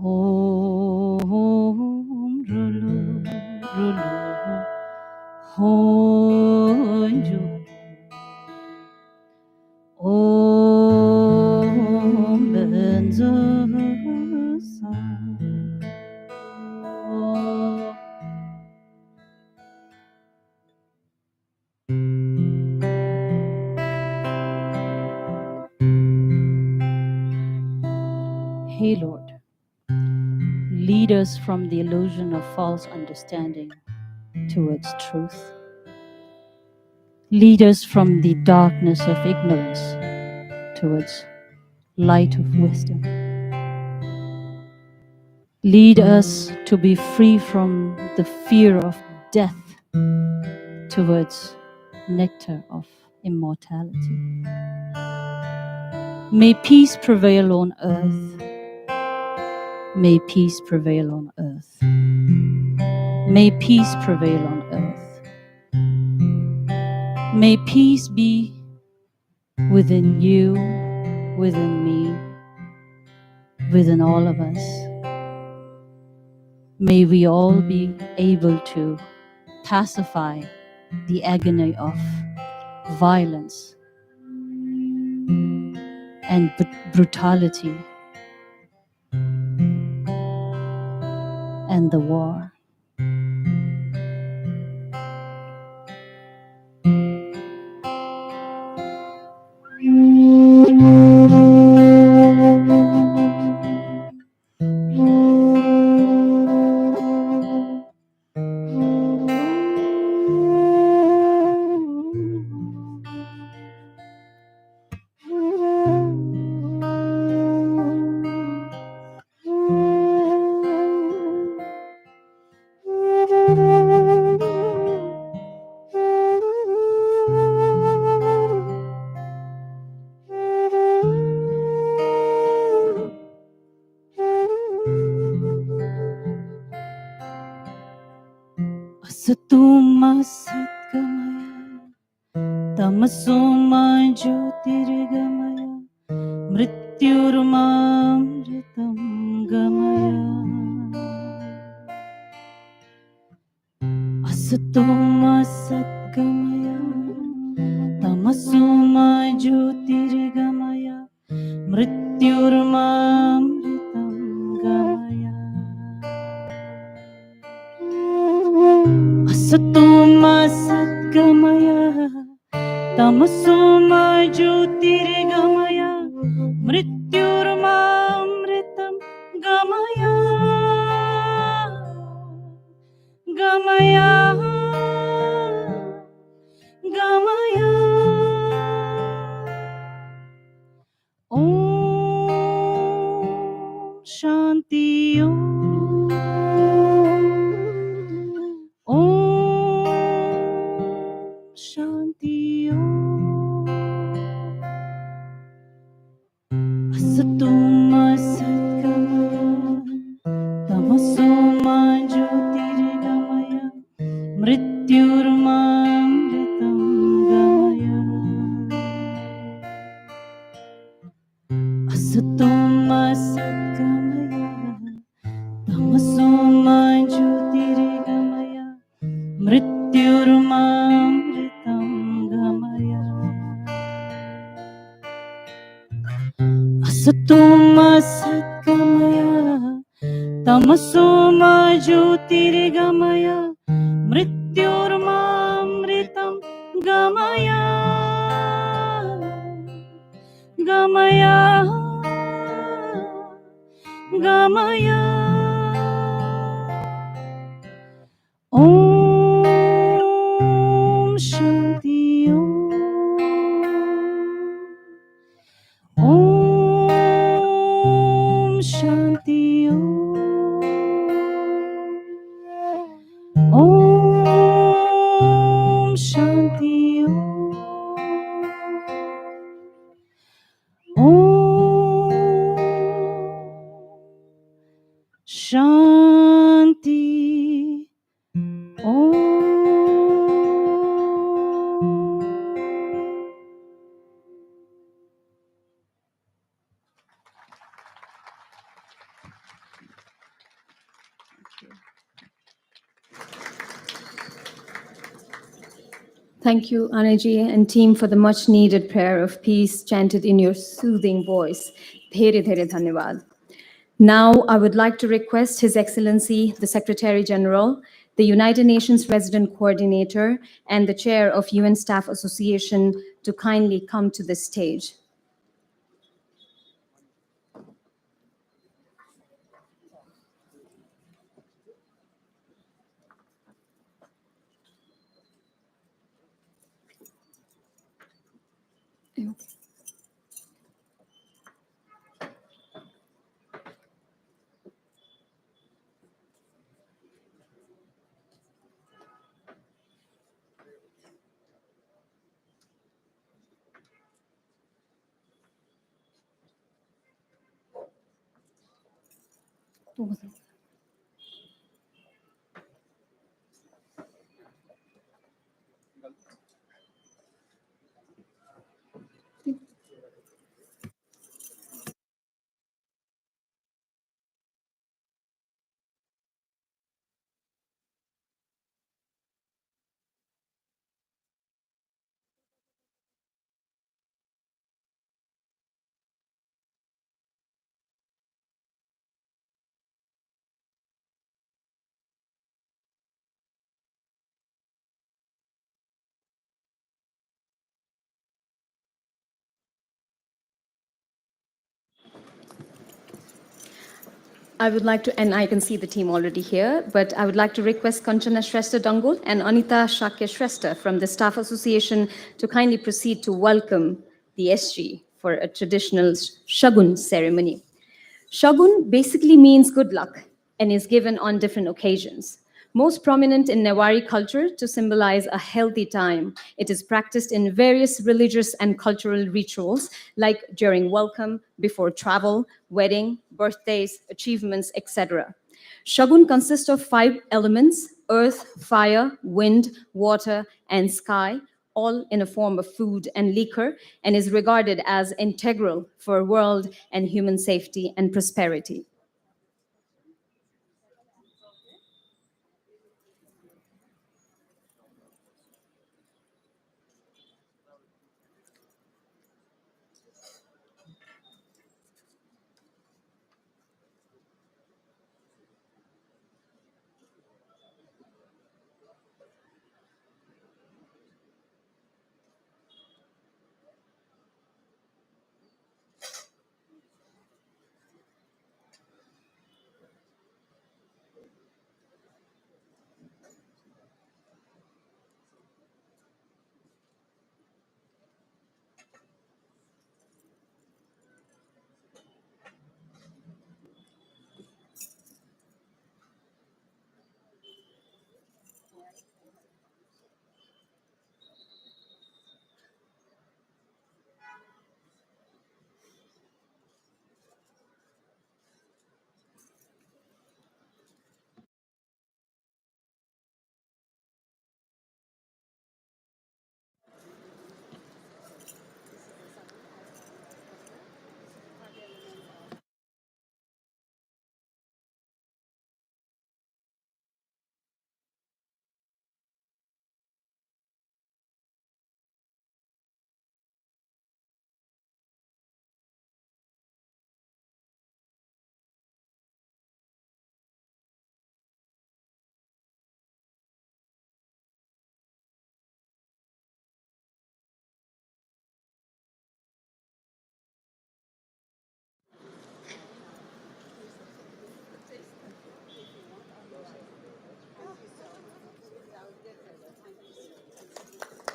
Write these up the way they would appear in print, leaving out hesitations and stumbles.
Om Rulu Rulu Honju Om Benzo Sa Hey Lord, lead us from the illusion of false understanding towards truth. Lead us from the darkness of ignorance towards light of wisdom. Lead us to be free from the fear of death towards nectar of immortality. May peace prevail on earth. May peace prevail on earth. May peace prevail on earth. May peace be within you, within me, within all of us. May we all be able to pacify the agony of violence and brutality and the war. Asatuma Satgamaya Tamasoma Jyotirgamaya Mrityurmamritam Gamaya Asatoma Satgamaya Tamasoma Jyotirgamaya Mrityurmamritam Gamaya Asatoma Satgamaya Tamasoma Jyotirgamaya Mrityurmamritam Gamaya Gamaya Gamaya Om Shanti Om Om Shanti Om Asatoma Satgamaya Tamasoma Jyotirgamaya Mrityurmamritam Gamaya Asatoma Satgamaya Tamasoma Jyotirgamaya Mrityurmamritam Gamaya Asatoma Satgamaya Tamasoma Jyotirgamaya Mrityurmamritam Gamaya Gamaya Gamaya Om Shanti Om Om Shanti Om Om Shanti Om Om Shanti Om. Thank you, Anaji and team, for the much needed prayer of peace chanted in your soothing voice. Dhere dhere dhanyavad. Now, I would like to request His Excellency, the Secretary General, the United Nations Resident Coordinator, and the Chair of UN Staff Association to kindly come to the stage. I would like to, and I can see the team already here, but I would like to request Kanchana Shrestha Dangul and Anita Shakya Shrestha from the Staff Association to kindly proceed to welcome the SG for a traditional Shagun ceremony. Shagun basically means good luck and is given on different occasions. Most prominent in Newari culture to symbolize a healthy time. It is practiced in various religious and cultural rituals, like during welcome, before travel, wedding, birthdays, achievements, etc. Shagun consists of 5 elements: earth, fire, wind, water, and sky, all in a form of food and liquor, and is regarded as integral for world and human safety and prosperity.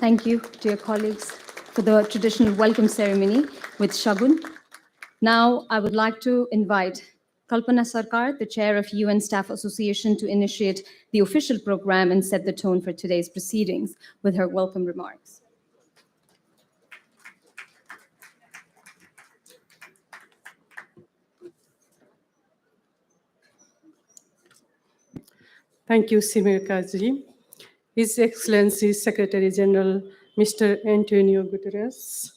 Thank you, dear colleagues, for the traditional welcome ceremony with Shagun. Now, I would like to invite Kalpana Sarkar, the chair of UN Staff Association, to initiate the official program and set the tone for today's proceedings with her welcome remarks. Thank you, Simir-Kazi. His Excellency Secretary General, Mr. Antonio Guterres,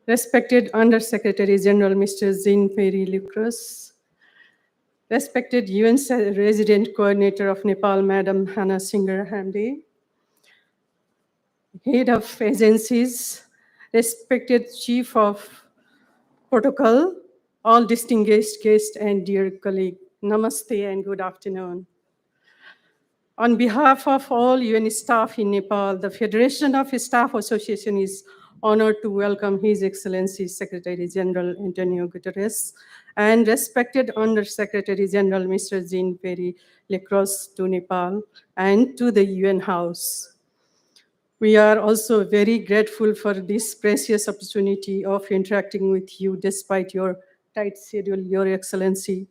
respected Under-Secretary General, Mr. Jean-Pierre Lucas, respected UN Resident Coordinator of Nepal, Madam Hannah Singer Hamdi, head of agencies, respected chief of protocol, all distinguished guests and dear colleague, namaste and good afternoon. On behalf of all UN staff in Nepal, the Federation of Staff Association is honored to welcome His Excellency Secretary General Antonio Guterres and respected Under Secretary General Mr. Jean-Pierre Lacrosse to Nepal and to the UN House. We are also very grateful for this precious opportunity of interacting with you despite your tight schedule, Your Excellency.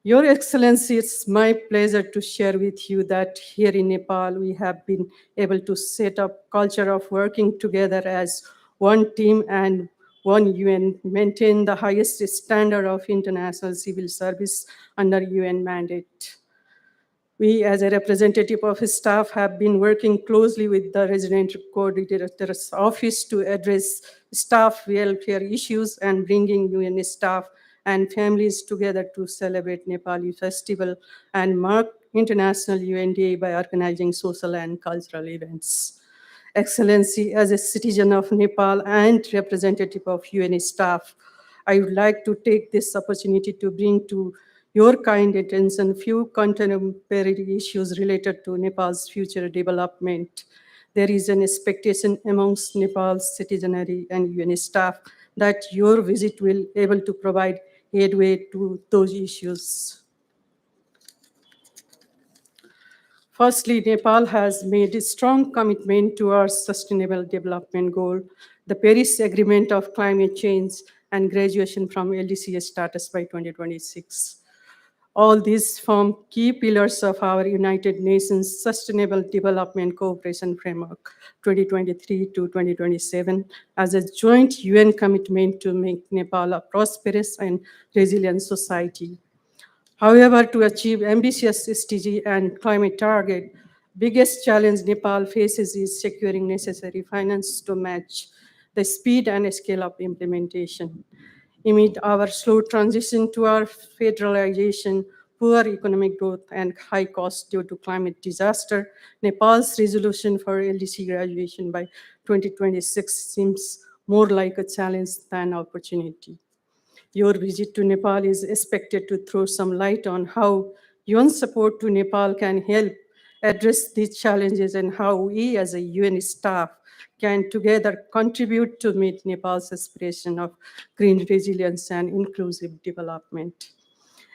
Your Excellency, it's my pleasure to share with you that here in Nepal, we have been able to set up culture of working together as one team and one UN, maintain the highest standard of international civil service under UN mandate. We, as a representative of staff, have been working closely with the Resident Coordinator's Office to address staff welfare issues and bringing UN staff and families together to celebrate Nepali festival and mark International UN Day by organizing social and cultural events. Excellency, as a citizen of Nepal and representative of UN staff, I would like to take this opportunity to bring to your kind attention few contemporary issues related to Nepal's future development. There is an expectation amongst Nepal's citizenry and UN staff that your visit will able to provide headway to those issues. Firstly, Nepal has made a strong commitment towards sustainable development goal, the Paris Agreement of climate change, and graduation from LDC status by 2026. All these form key pillars of our United Nations Sustainable Development Cooperation Framework 2023 to 2027 as a joint UN commitment to make Nepal a prosperous and resilient society. However, to achieve ambitious SDG and climate target, biggest challenge Nepal faces is securing necessary finance to match the speed and scale of implementation. Amid our slow transition to our federalization, poor economic growth, and high costs due to climate disaster, Nepal's resolution for LDC graduation by 2026 seems more like a challenge than opportunity. Your visit to Nepal is expected to throw some light on how UN support to Nepal can help address these challenges and how we as a UN staff can together contribute to meet Nepal's aspiration of green resilience and inclusive development.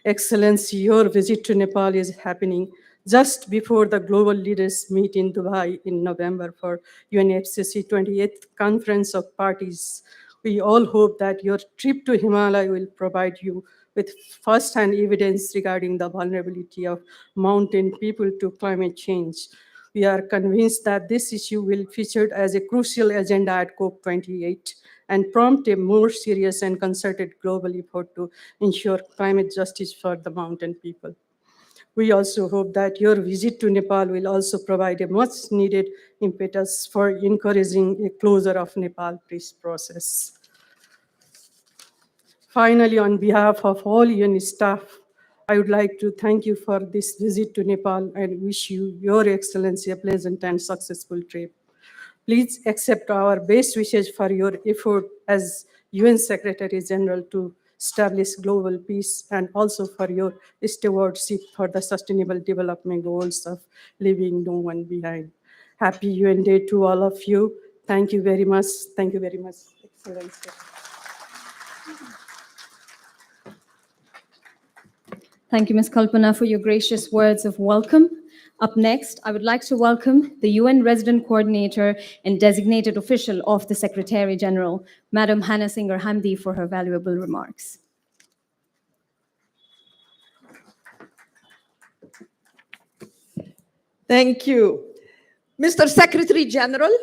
Excellency, your visit to Nepal is happening just before the global leaders meet in Dubai in November for UNFCCC 28th Conference of Parties. We all hope that your trip to Himalaya will provide you with first-hand evidence regarding the vulnerability of mountain people to climate change. We are convinced that this issue will feature as a crucial agenda at COP28 and prompt a more serious and concerted global effort to ensure climate justice for the mountain people. We also hope that your visit to Nepal will also provide a much needed impetus for encouraging a closure of Nepal peace process. Finally, on behalf of all UN staff, I would like to thank you for this visit to Nepal and wish you, Your Excellency, a pleasant and successful trip. Please accept our best wishes for your effort as UN Secretary General to establish global peace and also for your stewardship for the sustainable development goals of leaving no one behind. Happy UN Day to all of you. Thank you very much. Thank you very much, Excellency. Thank you, Ms. Kalpana, for your gracious words of welcome. Up next, I would like to welcome the UN Resident Coordinator and Designated Official of the Secretary General, Madam Hannah Singer Hamdi, for her valuable remarks. Thank you. Mr. Secretary General,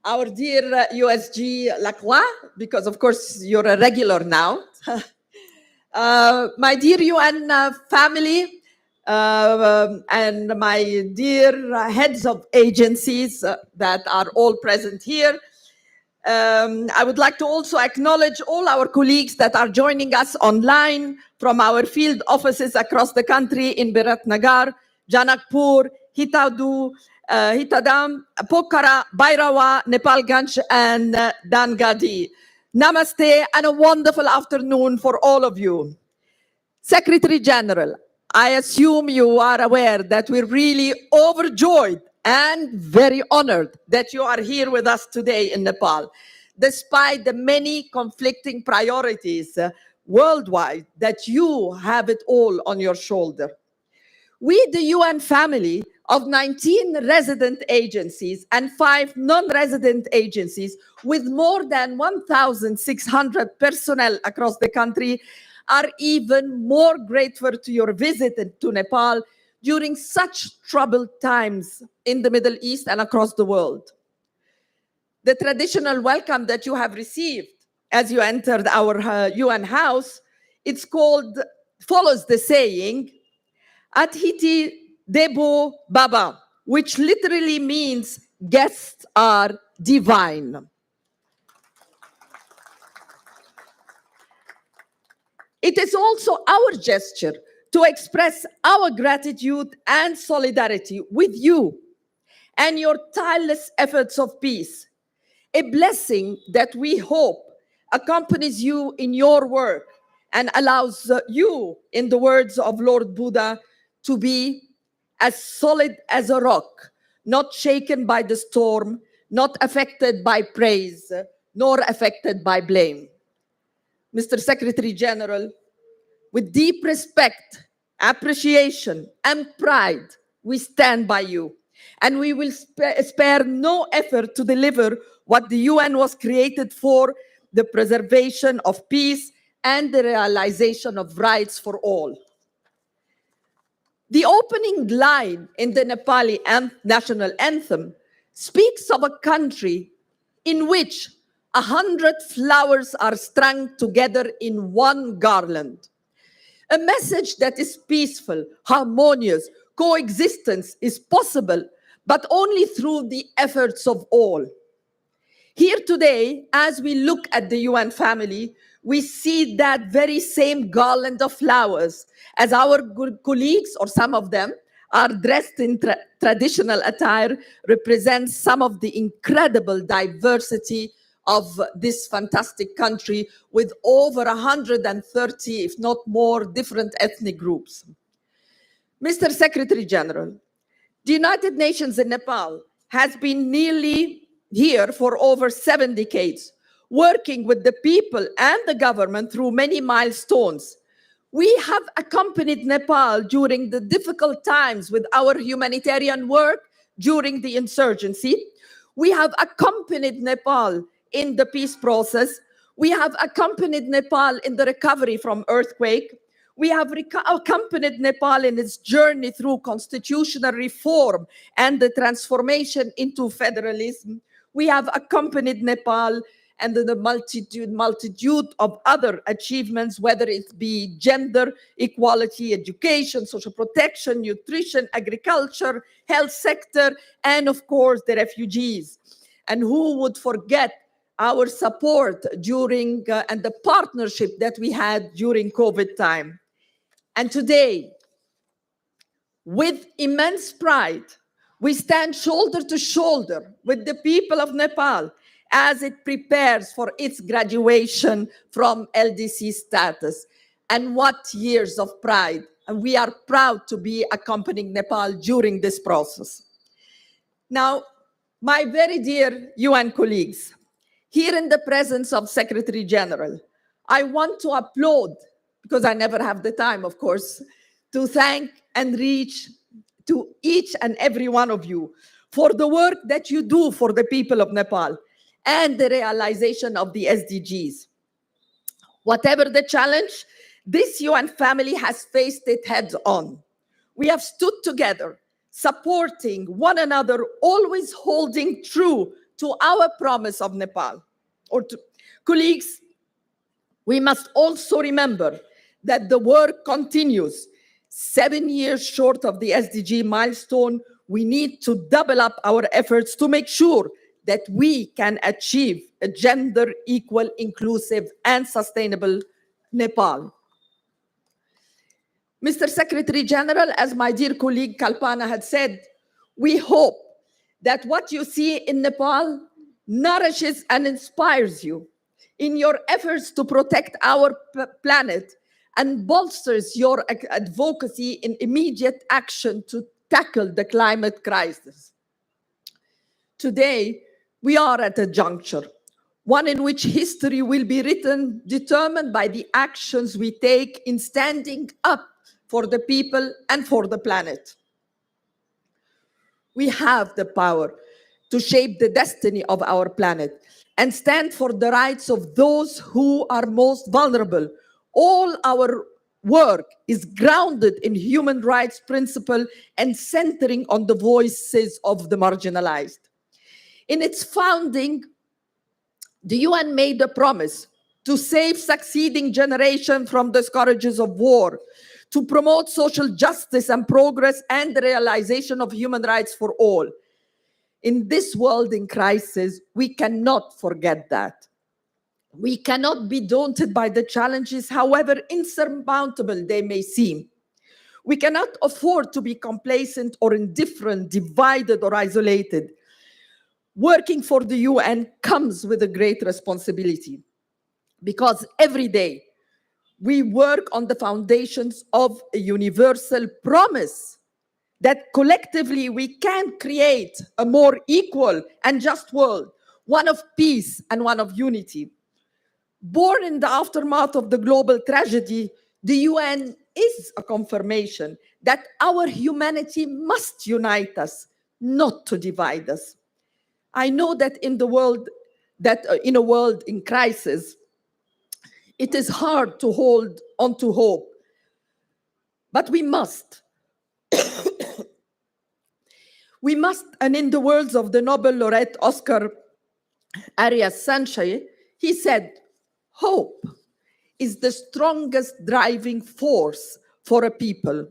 our dear USG Lacroix, because of course you're a regular now. My dear UN family and my dear heads of agencies that are all present here. I would like to also acknowledge all our colleagues that are joining us online from our field offices across the country in Biratnagar, Janakpur, Hitaudu, Hitadam, Pokhara, Bhairawa, Nepalganj, and Dangadi. Namaste and a wonderful afternoon for all of you. Secretary General, I assume you are aware that we're really overjoyed and very honored that you are here with us today in Nepal, despite the many conflicting priorities worldwide, that you have it all on your shoulder. We, the UN family of 19 resident agencies and 5 non-resident agencies with more than 1,600 personnel across the country, are even more grateful to your visit to Nepal during such troubled times in the Middle East and across the world. The traditional welcome that you have received as you entered our UN house, follows the saying, Athiti Debo Baba, which literally means guests are divine. It is also our gesture to express our gratitude and solidarity with you and your tireless efforts of peace, a blessing that we hope accompanies you in your work and allows you, in the words of Lord Buddha, to be as solid as a rock, not shaken by the storm, not affected by praise, nor affected by blame. Mr. Secretary General, with deep respect, appreciation, and pride, we stand by you. And we will spare no effort to deliver what the UN was created for, the preservation of peace and the realization of rights for all. The opening line in the Nepali national anthem speaks of a country in which 100 flowers are strung together in one garland. A message that is peaceful, harmonious, coexistence is possible, but only through the efforts of all. Here today, as we look at the UN family, we see that very same garland of flowers as our good colleagues, or some of them, are dressed in traditional attire, represents some of the incredible diversity of this fantastic country with over 130, if not more, different ethnic groups. Mr. Secretary General, the United Nations in Nepal has been nearly here for over 7 decades, working with the people and the government through many milestones. We have accompanied Nepal during the difficult times with our humanitarian work during the insurgency. We have accompanied Nepal in the peace process. We have accompanied Nepal in the recovery from earthquake. We have accompanied Nepal in its journey through constitutional reform and the transformation into federalism. We have accompanied Nepal and the multitude of other achievements, whether it be gender equality, education, social protection, nutrition, agriculture, health sector, and of course the refugees. And who would forget our support during and the partnership that we had during COVID time. And today, with immense pride, we stand shoulder to shoulder with the people of Nepal as it prepares for its graduation from LDC status. And what years of pride. And we are proud to be accompanying Nepal during this process. Now, my very dear UN colleagues, here in the presence of Secretary General, I want to applaud, because I never have the time, of course, to thank and reach to each and every one of you for the work that you do for the people of Nepal and the realization of the SDGs. Whatever the challenge, this UN family has faced it heads on. We have stood together, supporting one another, always holding true to our promise of Nepal. Colleagues, we must also remember that the work continues. 7 years short of the SDG milestone, we need to double up our efforts to make sure that we can achieve a gender equal, inclusive, and sustainable Nepal. Mr. Secretary General, as my dear colleague Kalpana had said, we hope that what you see in Nepal nourishes and inspires you in your efforts to protect our planet and bolsters your advocacy in immediate action to tackle the climate crisis. Today, we are at a juncture, one in which history will be written, determined by the actions we take in standing up for the people and for the planet. We have the power to shape the destiny of our planet and stand for the rights of those who are most vulnerable. All our work is grounded in human rights principle and centering on the voices of the marginalized. In its founding, the UN made a promise to save succeeding generations from the scourges of war, to promote social justice and progress and the realization of human rights for all. In this world in crisis, we cannot forget that. We cannot be daunted by the challenges, however insurmountable they may seem. We cannot afford to be complacent or indifferent, divided or isolated. Working for the UN comes with a great responsibility because every day we work on the foundations of a universal promise that collectively we can create a more equal and just world, one of peace and one of unity. Born in the aftermath of the global tragedy, the UN is a confirmation that our humanity must unite us, not to divide us. I know that in a world in crisis, it is hard to hold on to hope, but we must. We must, and in the words of the Nobel laureate Oscar Arias Sanchez, he said, hope is the strongest driving force for a people.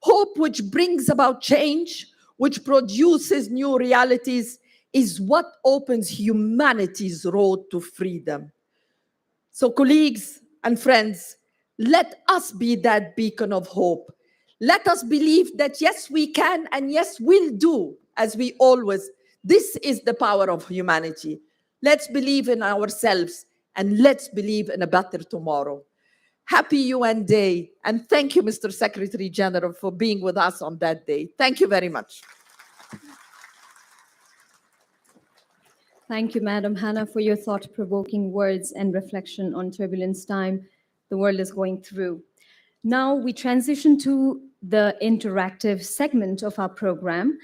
Hope which brings about change, which produces new realities, is what opens humanity's road to freedom. So colleagues and friends, let us be that beacon of hope. Let us believe that yes, we can and yes, we'll do as we always. This is the power of humanity. Let's believe in ourselves and let's believe in a better tomorrow. Happy UN Day, and thank you, Mr. Secretary General, for being with us on that day. Thank you very much. Thank you, Madam Hannah, for your thought-provoking words and reflection on turbulence time the world is going through. Now we transition to the interactive segment of our program.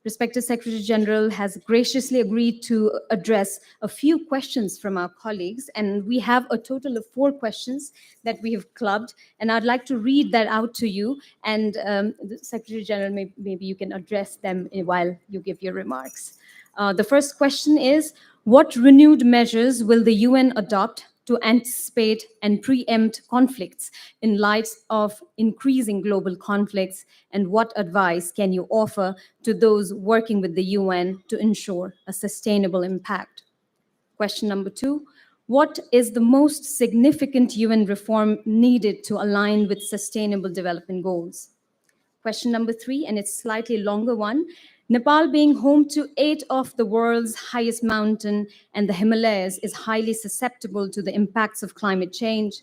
Respected Secretary General has graciously agreed to address a few questions from our colleagues, and we have a total of 4 questions that we have clubbed, and I'd like to read that out to you, and the Secretary General, maybe you can address them while you give your remarks. The first question is, what renewed measures will the UN adopt to anticipate and preempt conflicts in light of increasing global conflicts, and what advice can you offer to those working with the UN to ensure a sustainable impact? Question number 2, what is the most significant UN reform needed to align with sustainable development goals? Question number 3, and it's a slightly longer one. Nepal, being home to 8 of the world's highest mountain and the Himalayas, is highly susceptible to the impacts of climate change.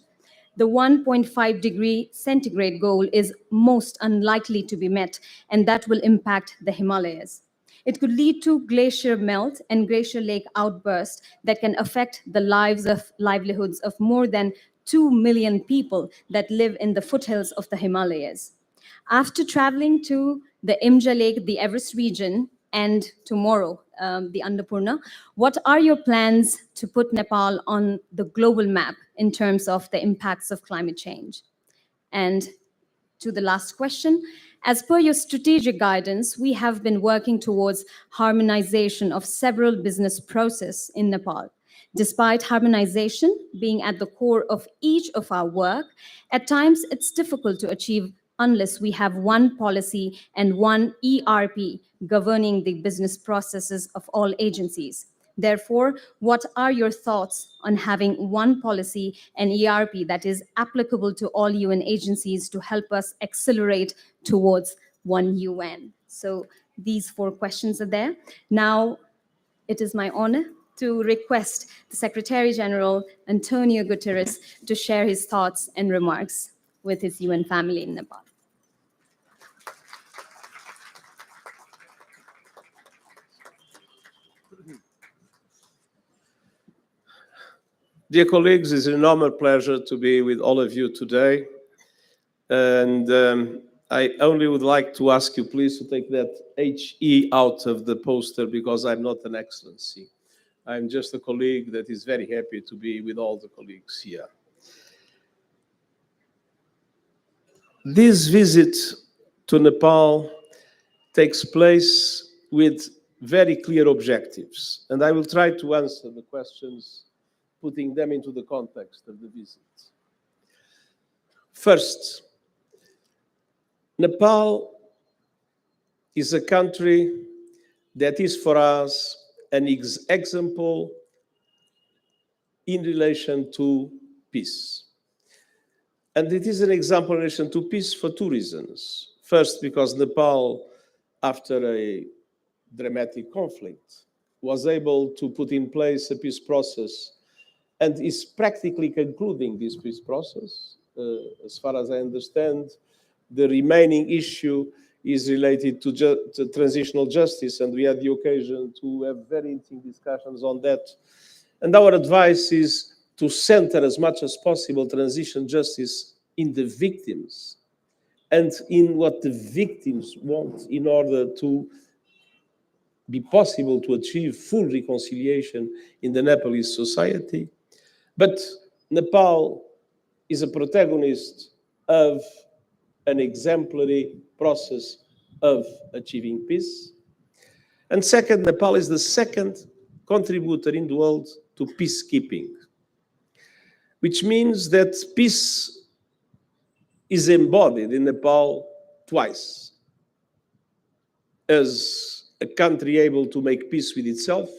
The 1.5 degree centigrade goal is most unlikely to be met, and that will impact the Himalayas. It could lead to glacier melt and glacier lake outburst that can affect the livelihoods of more than 2 million people that live in the foothills of the Himalayas. After traveling to the Imja Lake, the Everest region, and tomorrow, the Annapurna, what are your plans to put Nepal on the global map in terms of the impacts of climate change? And to the last question, as per your strategic guidance, we have been working towards harmonization of several business processes in Nepal. Despite harmonization being at the core of each of our work, at times it's difficult to achieve unless we have one policy and one ERP governing the business processes of all agencies. Therefore, what are your thoughts on having one policy and ERP that is applicable to all UN agencies to help us accelerate towards one UN? So these 4 questions are there. Now, it is my honor to request the Secretary General, Antonio Guterres, to share his thoughts and remarks with his UN family in Nepal. Dear colleagues, it's an enormous pleasure to be with all of you today. And I only would like to ask you, please, to take that HE out of the poster, because I'm not an excellency. I'm just a colleague that is very happy to be with all the colleagues here. This visit to Nepal takes place with very clear objectives, and I will try to answer the questions, putting them into the context of the visit. First, Nepal is a country that is for us an example in relation to peace. And it is an example in relation to peace for 2 reasons. First, because Nepal, after a dramatic conflict, was able to put in place a peace process and is practically concluding this peace process. As far as I understand, the remaining issue is related to transitional justice, and we had the occasion to have very interesting discussions on that. And our advice is to center as much as possible transition justice in the victims and in what the victims want in order to be possible to achieve full reconciliation in the Nepalese society. But Nepal is a protagonist of an exemplary process of achieving peace. And second, Nepal is the second contributor in the world to peacekeeping, which means that peace is embodied in Nepal twice: as a country able to make peace with itself,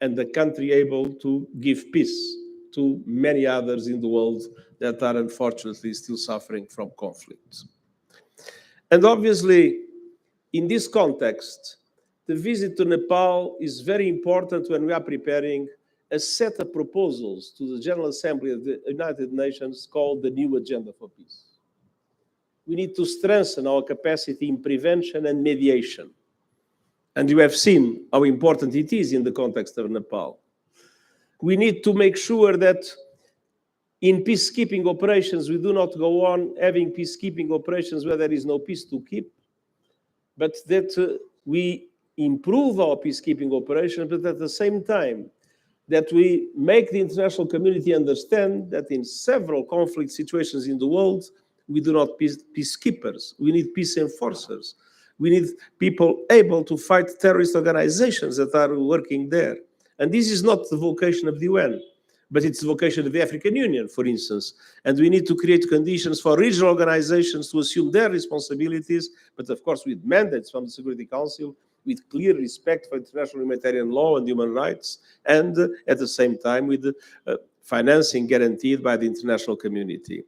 and a country able to give peace to many others in the world that are unfortunately still suffering from conflict. And obviously, in this context, the visit to Nepal is very important when we are preparing a set of proposals to the General Assembly of the United Nations called the New Agenda for Peace. We need to strengthen our capacity in prevention and mediation. And you have seen how important it is in the context of Nepal. We need to make sure that in peacekeeping operations, we do not go on having peacekeeping operations where there is no peace to keep, but that we improve our peacekeeping operations, but at the same time, that we make the international community understand that in several conflict situations in the world, we do not peacekeepers. We need peace enforcers. We need people able to fight terrorist organizations that are working there. And this is not the vocation of the UN, but it's the vocation of the African Union, for instance. And we need to create conditions for regional organizations to assume their responsibilities, but of course with mandates from the Security Council, with clear respect for international humanitarian law and human rights, and at the same time with financing guaranteed by the international community.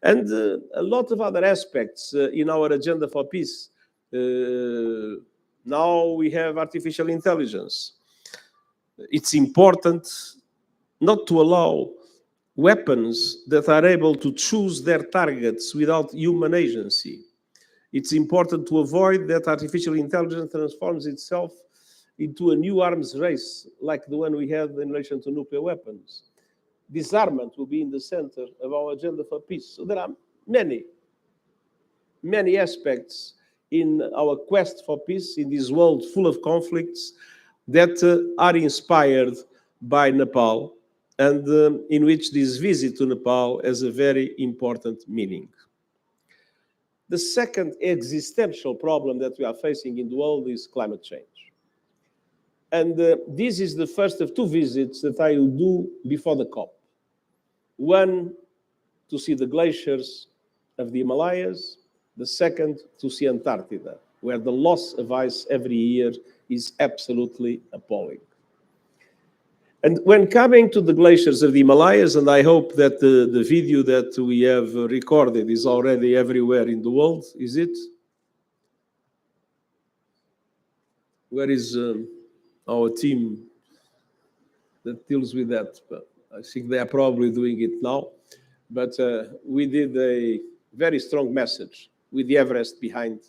And a lot of other aspects in our agenda for peace. Now we have artificial intelligence. It's important not to allow weapons that are able to choose their targets without human agency. It's important to avoid that artificial intelligence transforms itself into a new arms race, like the one we had in relation to nuclear weapons. Disarmament will be in the center of our agenda for peace. So there are many aspects in our quest for peace in this world full of conflicts that are inspired by Nepal, and in which this visit to Nepal has a very important meaning. The second existential problem that we are facing in the world is climate change. And this is the first of 2 visits that I will do before the COP. One, to see the glaciers of the Himalayas. The second, to see Antarctica, where the loss of ice every year is absolutely appalling. And when coming to the glaciers of the Himalayas, and I hope that the video that we have recorded is already everywhere in the world, is it? Where is our team that deals with that? But I think they are probably doing it now. But we did a very strong message with the Everest behind,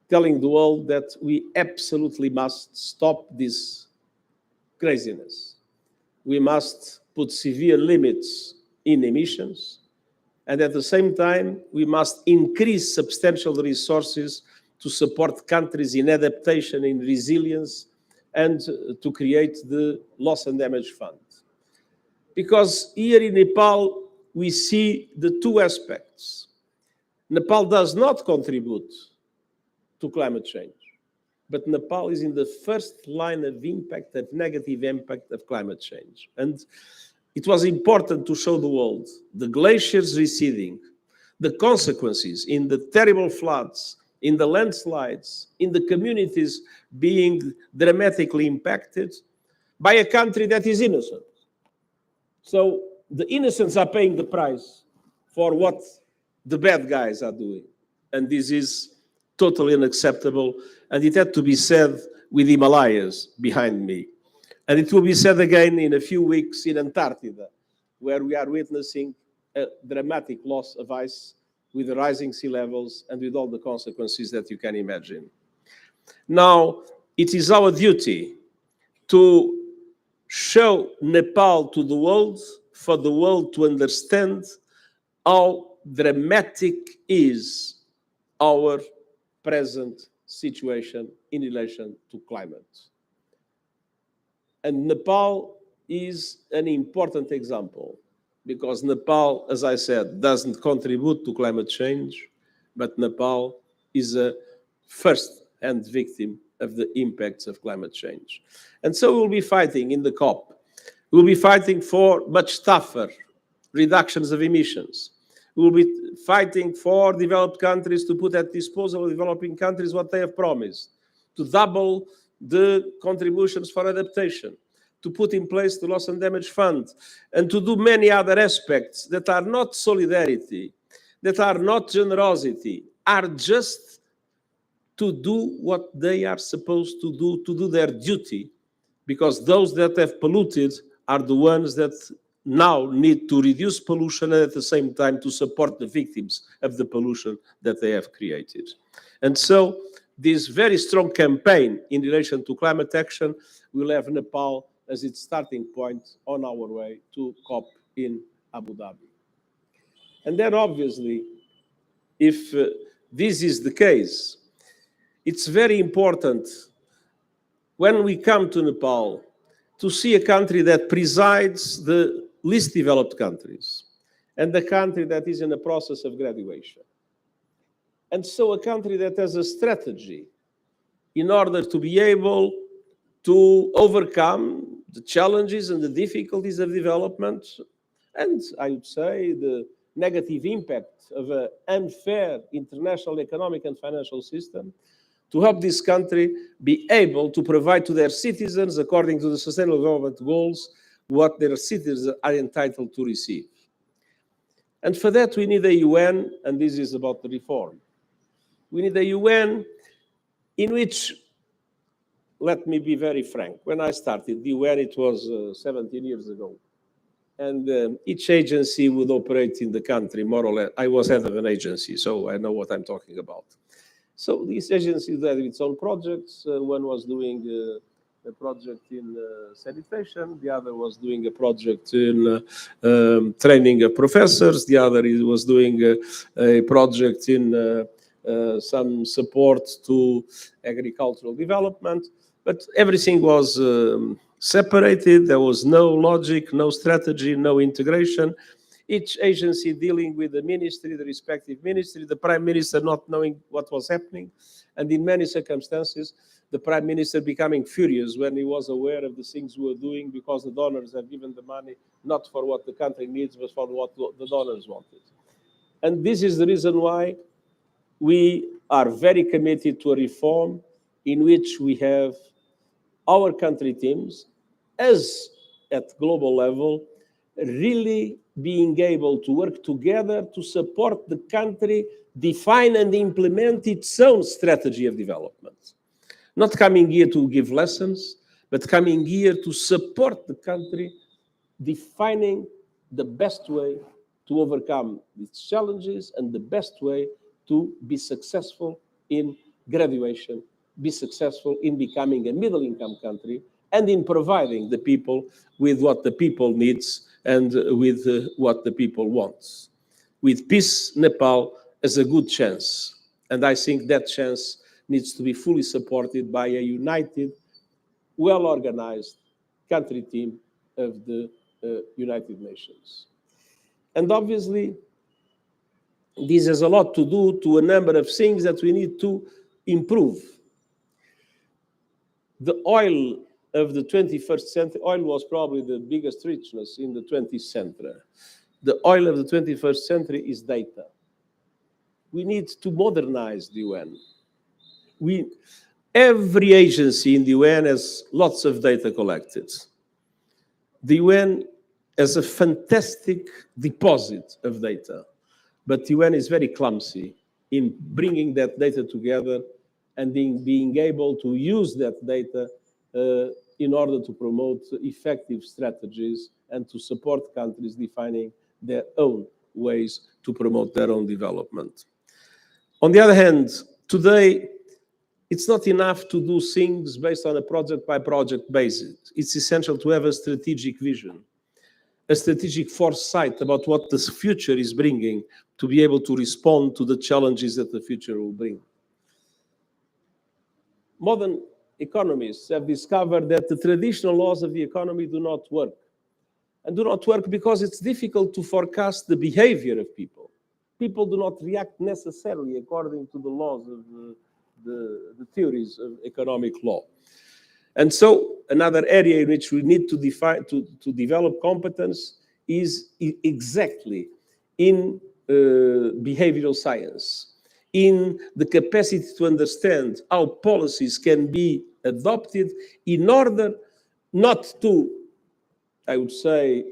telling the world that we absolutely must stop this craziness. We must put severe limits in emissions, and at the same time, we must increase substantial resources to support countries in adaptation, in resilience, and to create the loss and damage fund. Because here in Nepal, we see the two aspects. Nepal does not contribute to climate change, but Nepal is in the first line of impact, of negative impact of climate change. And it was important to show the world the glaciers receding, the consequences in the terrible floods, in the landslides, in the communities being dramatically impacted by a country that is innocent. So the innocents are paying the price for what the bad guys are doing. And this is totally unacceptable. And it had to be said with Himalayas behind me. And it will be said again in a few weeks in Antarctica, where we are witnessing a dramatic loss of ice with the rising sea levels and with all the consequences that you can imagine. Now, it is our duty to show Nepal to the world, for the world to understand how dramatic is our present situation in relation to climate. And Nepal is an important example because Nepal, as I said, doesn't contribute to climate change, but Nepal is a first-hand victim of the impacts of climate change. And so we'll be fighting in the COP. We'll be fighting for much tougher reductions of emissions. We'll be fighting for developed countries to put at disposal of developing countries what they have promised, to double the contributions for adaptation, to put in place the loss and damage fund, and to do many other aspects that are not solidarity, that are not generosity, are just to do what they are supposed to do their duty, because those that have polluted are the ones that now need to reduce pollution and at the same time to support the victims of the pollution that they have created. And so this very strong campaign in relation to climate action will have Nepal as its starting point on our way to COP in Abu Dhabi. And then obviously, if this is the case, it's very important when we come to Nepal to see a country that presides the least developed countries and the country that is in the process of graduation. And so a country that has a strategy in order to be able to overcome the challenges and the difficulties of development, and I would say the negative impact of an unfair international economic and financial system, to help this country be able to provide to their citizens, according to the Sustainable Development Goals, what their citizens are entitled to receive. And for that, we need a UN, and this is about the reform. We need a UN in which, let me be very frank, when I started the UN, it was 17 years ago. And each agency would operate in the country, more or less. I was head of an agency, so I know what I'm talking about. So these agencies had its own projects. One was doing a project in sanitation. The other was doing a project in training of professors. The other was doing a project in some support to agricultural development. But everything was separated. There was no logic, no strategy, no integration. Each agency dealing with the ministry, the respective ministry, the prime minister not knowing what was happening, and in many circumstances, the prime minister becoming furious when he was aware of the things we were doing because the donors have given the money not for what the country needs, but for what the donors wanted. And this is the reason why we are very committed to a reform in which we have our country teams, as at global level, really being able to work together to support the country define and implement its own strategy of development. not coming here to give lessons, but coming here to support the country, defining the best way to overcome its challenges and the best way to be successful in graduation, be successful in becoming a middle-income country, and in providing the people with what the people needs and with what the people wants. With peace, Nepal has a good chance. And I think that chance needs to be fully supported by a united, well-organized country team of the United Nations. And obviously, this has a lot to do to a number of things that we need to improve. The oil of the 21st century, oil was probably the biggest richness in the 20th century. The oil of the 21st century is data. We need to modernize the UN. Every agency in the UN has lots of data collected. The UN has a fantastic deposit of data, but the UN is very clumsy in bringing that data together and being able to use that data in order to promote effective strategies and to support countries defining their own ways to promote their own development. On the other hand, today, it's not enough to do things based on a project-by-project basis. It's essential to have a strategic vision, a strategic foresight about what the future is bringing to be able to respond to the challenges that the future will bring. Modern economists have discovered that the traditional laws of the economy do not work. And do not work because it's difficult to forecast the behavior of people. People do not react necessarily according to the laws of the theories of economic law. And so another area in which we need to develop competence is exactly in behavioral science, in the capacity to understand how policies can be adopted in order not to, I would say,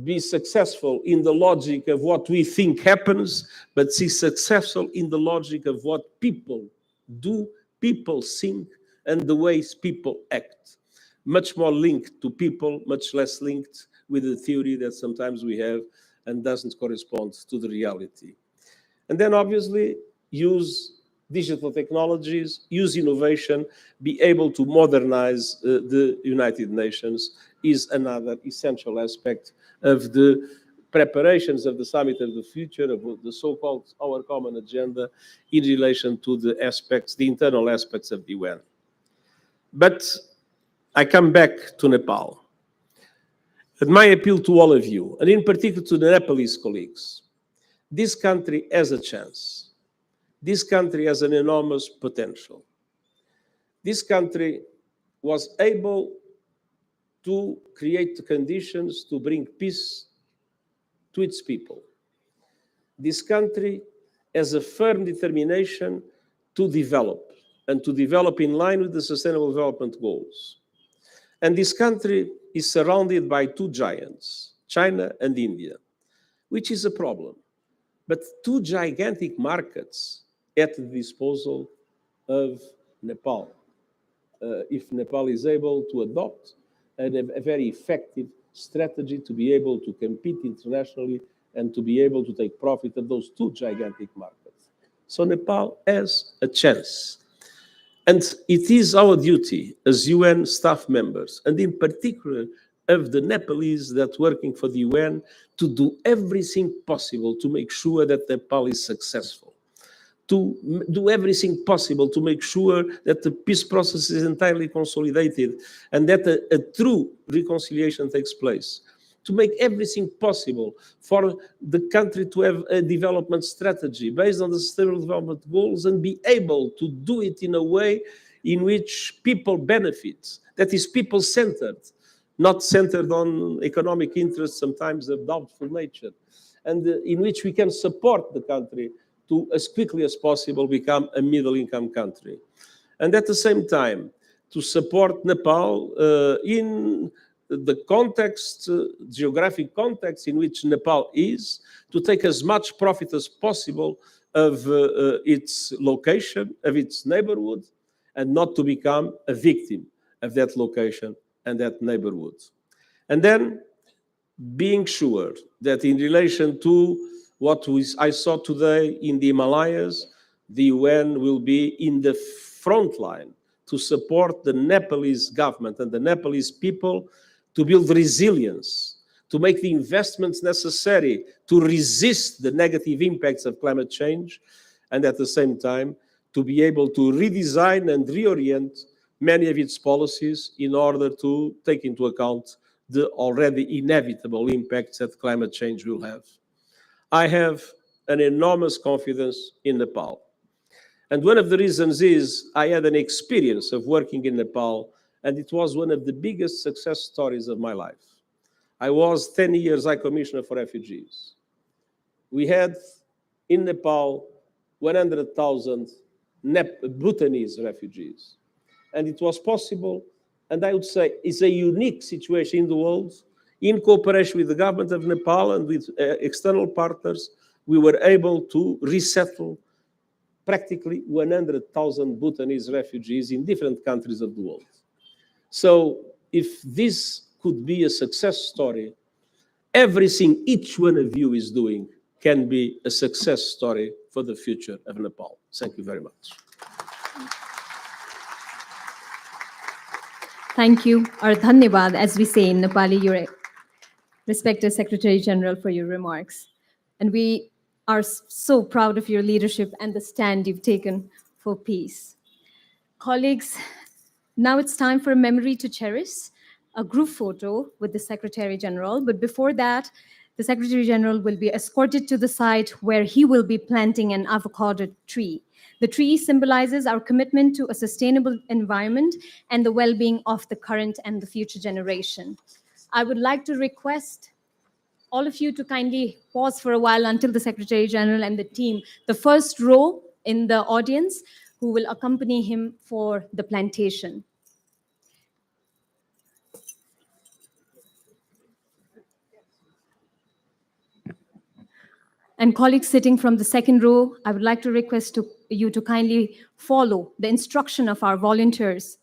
be successful in the logic of what we think happens, but be successful in the logic of what people do, people think, and the ways people act. Much more linked to people, much less linked with the theory that sometimes we have and doesn't correspond to the reality. And then obviously use digital technologies, use innovation, be able to modernize the United Nations is another essential aspect of the preparations of the Summit of the Future, of the so-called Our Common Agenda, in relation to the aspects, the internal aspects of the UN. But I come back to Nepal. And my appeal to all of you, and in particular to the Nepalese colleagues, this country has a chance. This country has an enormous potential. This country was able to create the conditions to bring peace to its people. This country has a firm determination to develop, and to develop in line with the Sustainable Development Goals. And this country is surrounded by two giants, China and India, which is a problem. But two gigantic markets at the disposal of Nepal. If Nepal is able to adopt a very effective strategy to be able to compete internationally and to be able to take profit of those two gigantic markets. So Nepal has a chance. And it is our duty as UN staff members, and in particular of the Nepalese that working for the UN, to do everything possible to make sure that Nepal is successful. To do everything possible to make sure that the peace process is entirely consolidated and that a true reconciliation takes place. To make everything possible for the country to have a development strategy based on the Sustainable Development Goals and be able to do it in a way in which people benefit, that is people-centered, not centered on economic interests, sometimes of doubtful nature, and in which we can support the country to, as quickly as possible, become a middle-income country. And at the same time, to support Nepal in the context, geographic context in which Nepal is, to take as much profit as possible of its location, of its neighborhood, and not to become a victim of that location and that neighborhood. And then being sure that in relation to what I saw today in the Himalayas, the UN will be in the front line to support the Nepalese government and the Nepalese people to build resilience, to make the investments necessary to resist the negative impacts of climate change, and at the same time, to be able to redesign and reorient many of its policies in order to take into account the already inevitable impacts that climate change will have. I have an enormous confidence in Nepal. And one of the reasons is I had an experience of working in Nepal, and it was one of the biggest success stories of my life. I was 10 years High Commissioner for Refugees. We had in Nepal 100,000 Bhutanese refugees. And it was possible, and I would say it's a unique situation in the world. In cooperation with the government of Nepal and with external partners, we were able to resettle practically 100,000 Bhutanese refugees in different countries of the world. So if this could be a success story, everything each one of you is doing can be a success story for the future of Nepal. Thank you very much. Thank you, or dhanyavad, as we say in Nepali, your respected Secretary General, for your remarks. And we are so proud of your leadership and the stand you've taken for peace. Colleagues, now it's time for a memory to cherish, a group photo with the Secretary General. But before that, the Secretary General will be escorted to the site where he will be planting an avocado tree. The tree symbolizes our commitment to a sustainable environment and the well-being of the current and the future generation. I would like to request all of you to kindly pause for a while until the Secretary General and the team, the first row in the audience, who will accompany him for the plantation. And colleagues sitting from the second row, I would like to request you to kindly follow the instruction of our volunteers.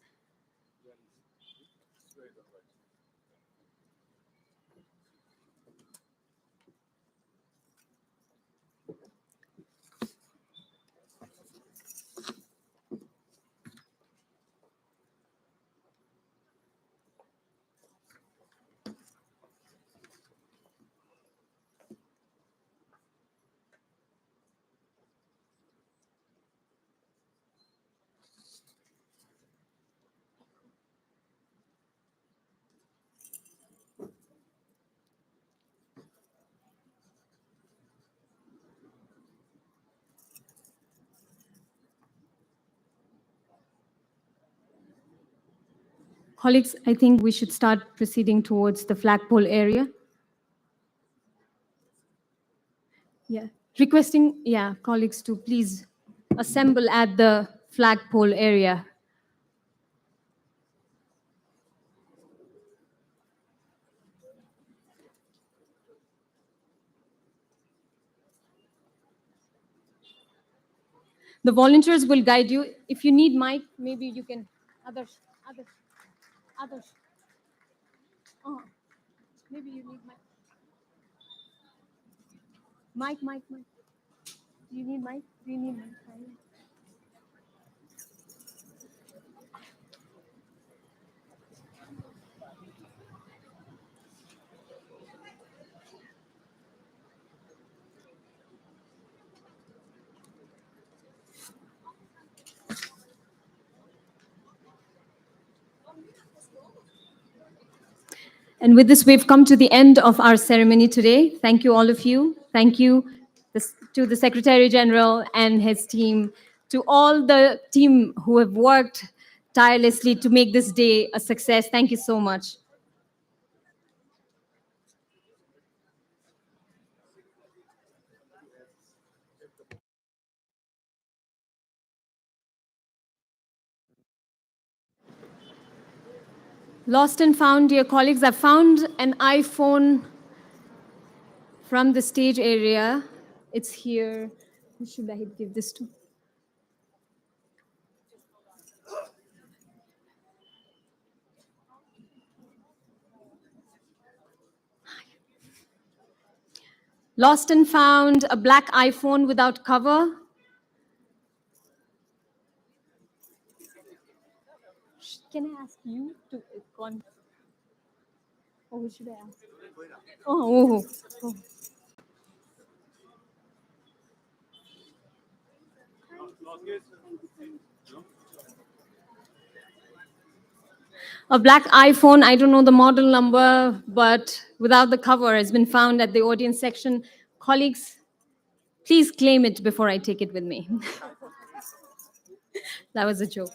Colleagues, I think we should start proceeding towards the flagpole area. Yeah, requesting, colleagues to please assemble at the flagpole area. The volunteers will guide you. If you need mic, maybe you can, others. Oh, maybe you need mic. Mic. Do you need mic? Do you need mic? And with this, we've come to the end of our ceremony today. Thank you, all of you. Thank you to the Secretary General and his team, to all the team who have worked tirelessly to make this day a success. Thank you so much. Lost and found, dear colleagues, I found an iPhone from the stage area. It's here. Who should I give this to? Lost and found, a black iPhone without cover. Can I ask you to or who should I ask? Oh. A black iPhone, I don't know the model number, but without the cover has been found at the audience section. Colleagues, please claim it before I take it with me. That was a joke.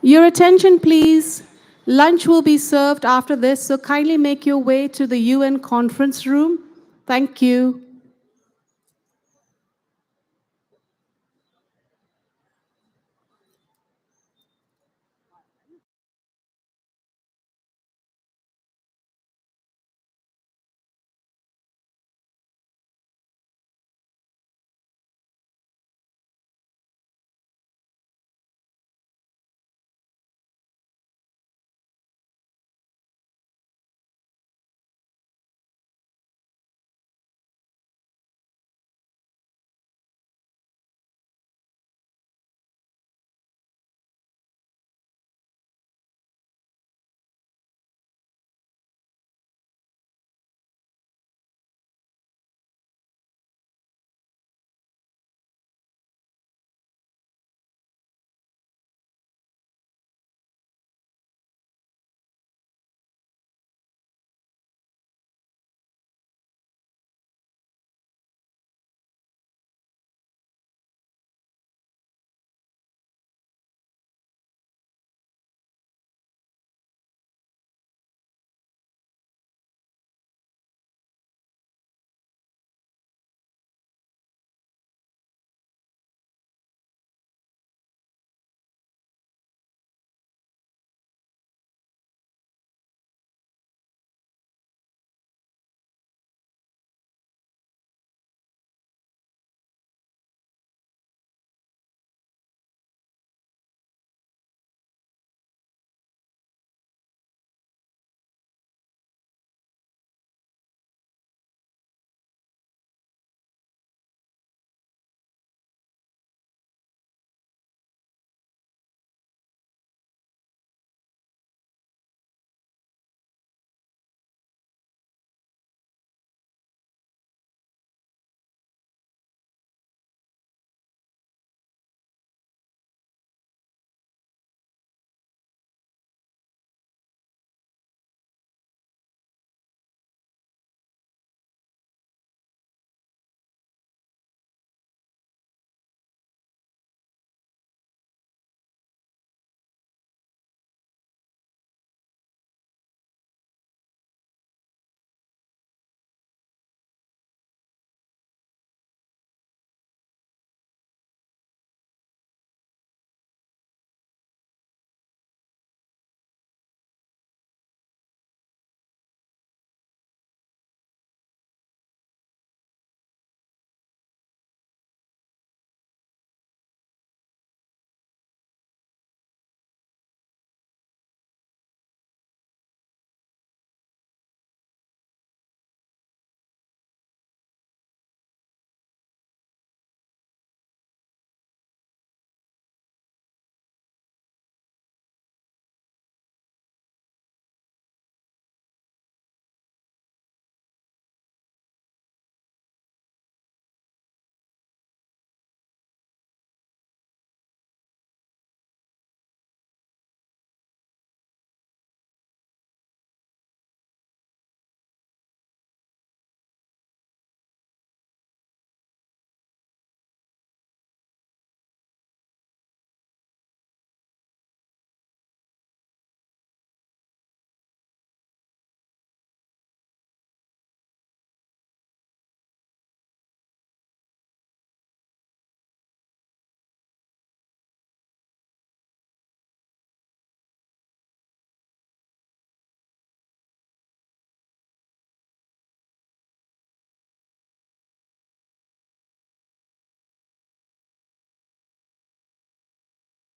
Your attention, please. Lunch will be served after this, so kindly make your way to the UN conference room. Thank you.